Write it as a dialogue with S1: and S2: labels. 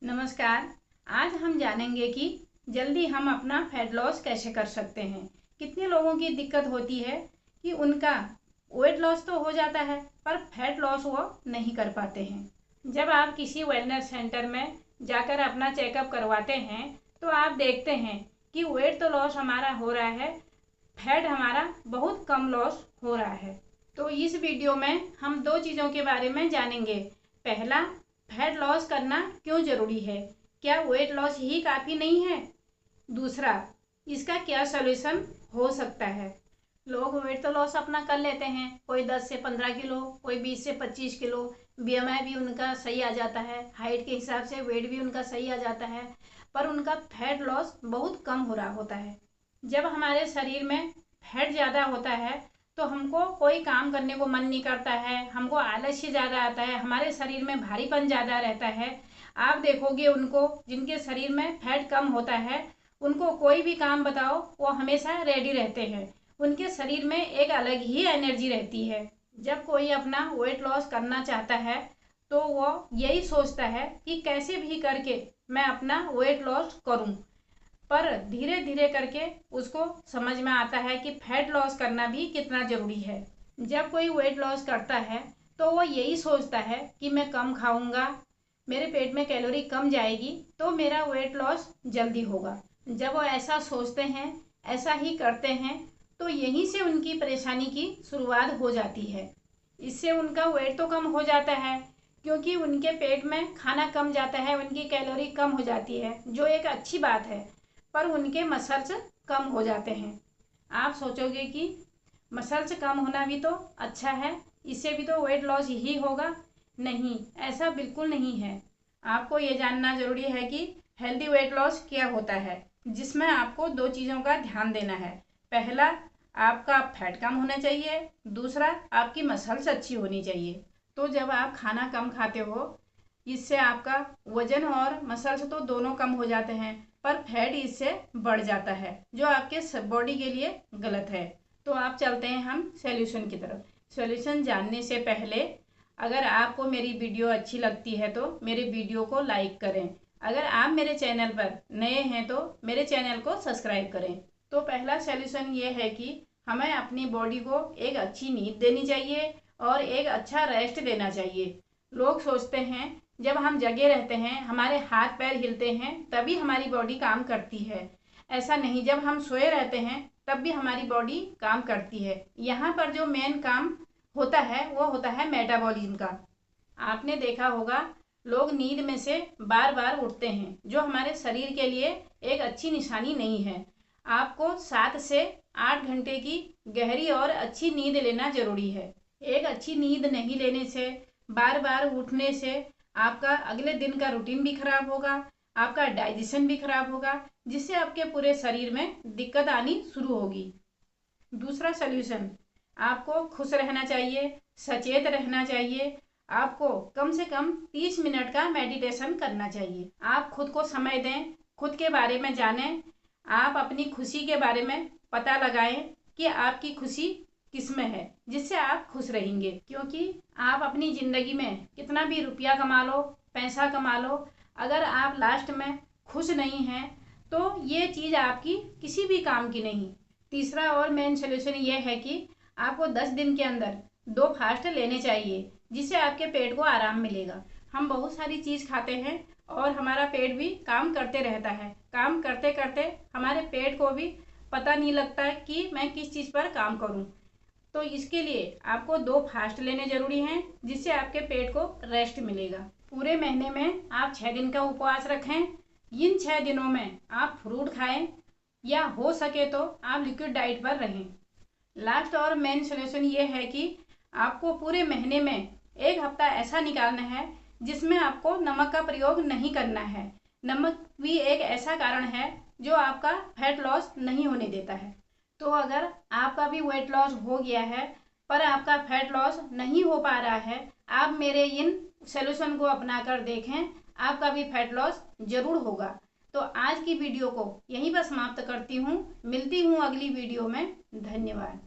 S1: नमस्कार। आज हम जानेंगे कि जल्दी हम अपना फैट लॉस कैसे कर सकते हैं। कितने लोगों की दिक्कत होती है कि उनका वेट लॉस तो हो जाता है पर फैट लॉस वो नहीं कर पाते हैं। जब आप किसी वेलनेस सेंटर में जाकर अपना चेकअप करवाते हैं तो आप देखते हैं कि वेट तो लॉस हमारा हो रहा है, फैट हमारा बहुत कम लॉस हो रहा है। तो इस वीडियो में हम दो चीज़ों के बारे में जानेंगे। पहला, फैट लॉस करना क्यों जरूरी है, क्या वेट लॉस ही काफ़ी नहीं है। दूसरा, इसका क्या सॉल्यूशन हो सकता है। लोग वेट तो लॉस अपना कर लेते हैं, कोई 10 से 15 किलो, कोई 20 से 25 किलो, बीएमआई भी उनका सही आ जाता है, हाइट के हिसाब से वेट भी उनका सही आ जाता है, पर उनका फैट लॉस बहुत कम हो रहा होता है। जब हमारे शरीर में फैट ज़्यादा होता है तो हमको कोई काम करने को मन नहीं करता है, हमको आलस्य ज़्यादा आता है, हमारे शरीर में भारीपन ज़्यादा रहता है। आप देखोगे उनको जिनके शरीर में फैट कम होता है, उनको कोई भी काम बताओ वो हमेशा रेडी रहते हैं, उनके शरीर में एक अलग ही एनर्जी रहती है। जब कोई अपना वेट लॉस करना चाहता है तो वो यही सोचता है कि कैसे भी करके मैं अपना वेट लॉस करूं, पर धीरे धीरे करके उसको समझ में आता है कि फैट लॉस करना भी कितना ज़रूरी है। जब कोई वेट लॉस करता है तो वो यही सोचता है कि मैं कम खाऊंगा, मेरे पेट में कैलोरी कम जाएगी तो मेरा वेट लॉस जल्दी होगा। जब वो ऐसा सोचते हैं, ऐसा ही करते हैं, तो यहीं से उनकी परेशानी की शुरुआत हो जाती है। इससे उनका वेट तो कम हो जाता है क्योंकि उनके पेट में खाना कम जाता है, उनकी कैलोरी कम हो जाती है, जो एक अच्छी बात है, पर उनके मसल्स कम हो जाते हैं। आप सोचोगे कि मसल्स कम होना भी तो अच्छा है, इससे भी तो वेट लॉस ही होगा। नहीं, ऐसा बिल्कुल नहीं है। आपको ये जानना ज़रूरी है कि हेल्दी वेट लॉस क्या होता है, जिसमें आपको दो चीज़ों का ध्यान देना है। पहला, आपका फैट कम होना चाहिए, दूसरा आपकी मसल्स अच्छी होनी चाहिए। तो जब आप खाना कम खाते हो, इससे आपका वजन और मसल्स तो दोनों कम हो जाते हैं, पर फैट इससे बढ़ जाता है, जो आपके बॉडी के लिए गलत है। तो आप चलते हैं हम सॉल्यूशन की तरफ। सॉल्यूशन जानने से पहले अगर आपको मेरी वीडियो अच्छी लगती है तो मेरे वीडियो को लाइक करें। अगर आप मेरे चैनल पर नए हैं तो मेरे चैनल को सब्सक्राइब करें। तो पहला सॉल्यूशन ये है कि हमें अपनी बॉडी को एक अच्छी नींद देनी चाहिए और एक अच्छा रेस्ट देना चाहिए। लोग सोचते हैं जब हम जगे रहते हैं, हमारे हाथ पैर हिलते हैं, तभी हमारी बॉडी काम करती है। ऐसा नहीं, जब हम सोए रहते हैं तब भी हमारी बॉडी काम करती है। यहाँ पर जो मेन काम होता है वो होता है मेटाबॉलिज्म का। आपने देखा होगा लोग नींद में से बार बार उठते हैं, जो हमारे शरीर के लिए एक अच्छी निशानी नहीं है। आपको 7 से 8 घंटे की गहरी और अच्छी नींद लेना जरूरी है। एक अच्छी नींद नहीं लेने से, बार बार उठने से आपका अगले दिन का रूटीन भी खराब होगा, आपका डाइजेशन भी खराब होगा, जिससे आपके पूरे शरीर में दिक्कत आनी शुरू होगी। दूसरा सल्यूशन, आपको खुश रहना चाहिए, सचेत रहना चाहिए। आपको कम से कम 30 मिनट का मेडिटेशन करना चाहिए। आप खुद को समय दें, खुद के बारे में जानें, आप अपनी खुशी के बारे में पता लगाएं कि आपकी खुशी किसमें है, जिससे आप खुश रहेंगे। क्योंकि आप अपनी ज़िंदगी में कितना भी रुपया कमा लो, पैसा कमा लो, अगर आप लास्ट में खुश नहीं हैं तो ये चीज़ आपकी किसी भी काम की नहीं। तीसरा और मेन सोल्यूशन ये है कि आपको 10 दिन के अंदर 2 फास्ट लेने चाहिए, जिससे आपके पेट को आराम मिलेगा। हम बहुत सारी चीज़ खाते हैं और हमारा पेट भी काम करते रहता है। काम करते करते हमारे पेट को भी पता नहीं लगता कि मैं किस चीज़ पर काम करूं। तो इसके लिए आपको 2 फास्ट लेने जरूरी हैं, जिससे आपके पेट को रेस्ट मिलेगा। पूरे महीने में आप 6 दिन का उपवास रखें। इन 6 दिनों में आप फ्रूट खाएं या हो सके तो आप लिक्विड डाइट पर रहें। लास्ट और मेन सोल्यूशन ये है कि आपको पूरे महीने में 1 हफ्ता ऐसा निकालना है जिसमें आपको नमक का प्रयोग नहीं करना है। नमक भी एक ऐसा कारण है जो आपका फैट लॉस नहीं होने देता है। तो अगर आपका भी वेट लॉस हो गया है पर आपका फैट लॉस नहीं हो पा रहा है, आप मेरे इन सॉल्यूशन को अपना कर देखें, आपका भी फैट लॉस जरूर होगा। तो आज की वीडियो को यहीं पर समाप्त करती हूँ। मिलती हूँ अगली वीडियो में। धन्यवाद।